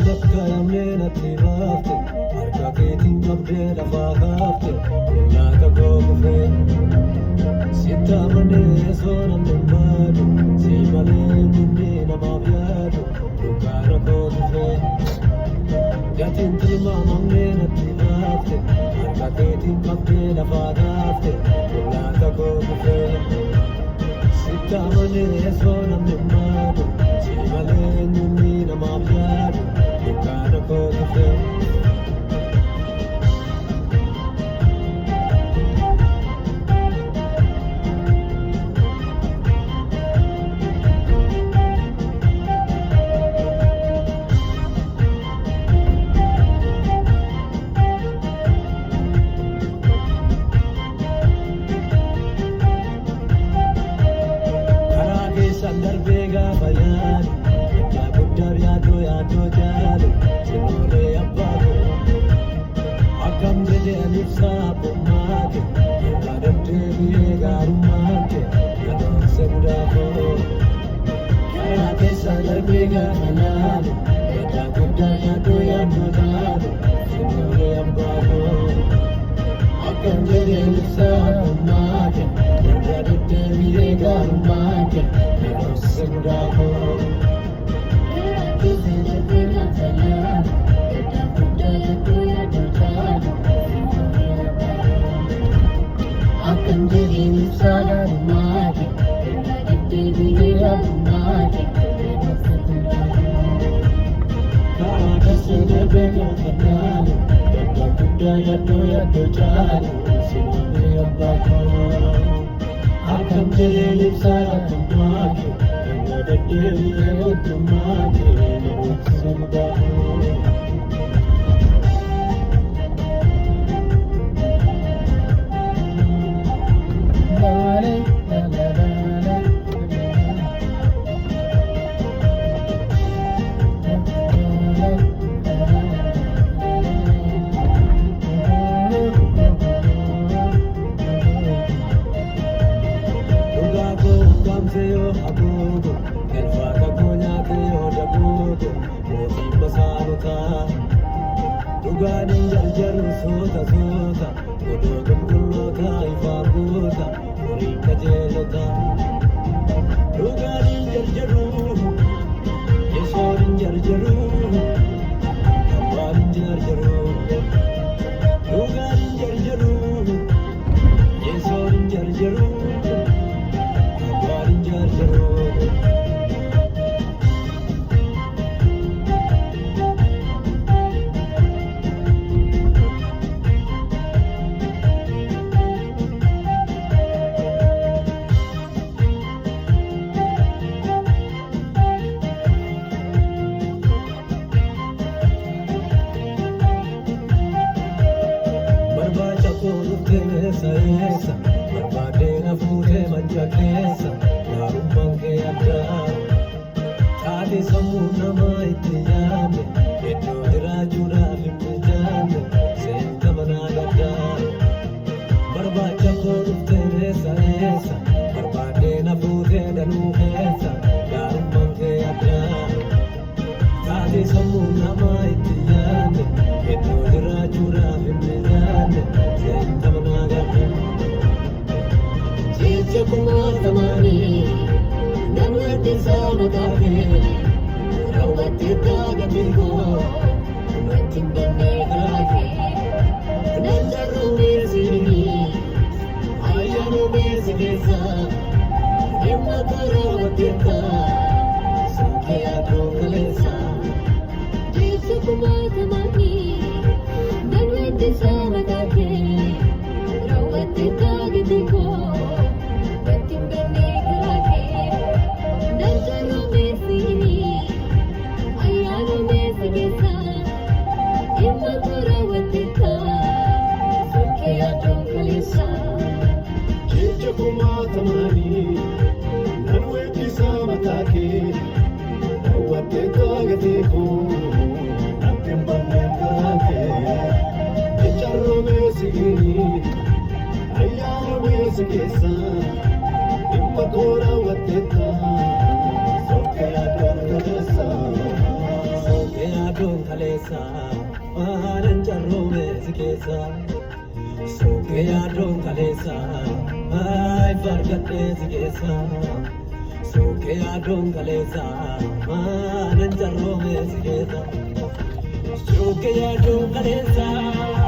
lakka yamneen atti baafte harka keetiin qabdee lafaa kaafte laata koo kufee sitti amanee soonam dhimmaadhu si malee jennee namaaf yaadu dukkaana koo kufee gatiin tilmaamamnee natti baafte harka keetiin qabdee lafaa kaafte laata koo kufee sitti amanee soonam dhimmaadhu si malee jennee namaaf yaadu dukkaana koo kufee Darbega bayani, ya gudar ya do jalo, sinole abbago. Akam jede alipsa pomake, ya darte biye garumake, ya do sebudako. Ya kesa darbega bayani, ya gudar ya do jalo, sinole abbago. Akam jede alipsa pomake, ya darte biye garumake. Segudako akan jadi sadar mati dia mati kada sudah benar kenal budaya doya dojali sini abako akan jadi sadar mati the day of the morning, somebody. Duganin jarjaru sota sota, godogam kullo kai faguta, uri kajelota. Duganin jarjaru, yesorin jarjaru, kamparin jarjaru. Duganin jarjaru, yesorin jarjaru, kamparin jarjaru. Esa, barbadena fute mancha kesa, narumman ke adda. Taate samu nama itti yaame, eddo jiraachudha fimne jaame, seenta mana gadda. Barbaacha koo dhufte esa, barbadena fute danuu keessa, narumman ke adda. Taate samu nama itti yaame, eddo jiraachudha fimne jaame, seenta mana gadda. Kumar tamani, namwati sama tahe, rawati taga bilko, natin bane kaki, nanjaru mesini, ayanu mesigesa, emma rawati ta, sakya kalesa. Jisa kumar tamani, namwati sama tahe, rawati taga bilko. Tamani, nanweti sama take, nawate kagate ko, natin banekake, echarro mesigini, ayano mesigesa, immakora wateta, soke adon kadesa, soke adon keessa sookee yaaduun kaleessa fargadhee si keessa sookee yaaduun kaleessa nan jarroomee si keessa sookee yaaduun kaleessa.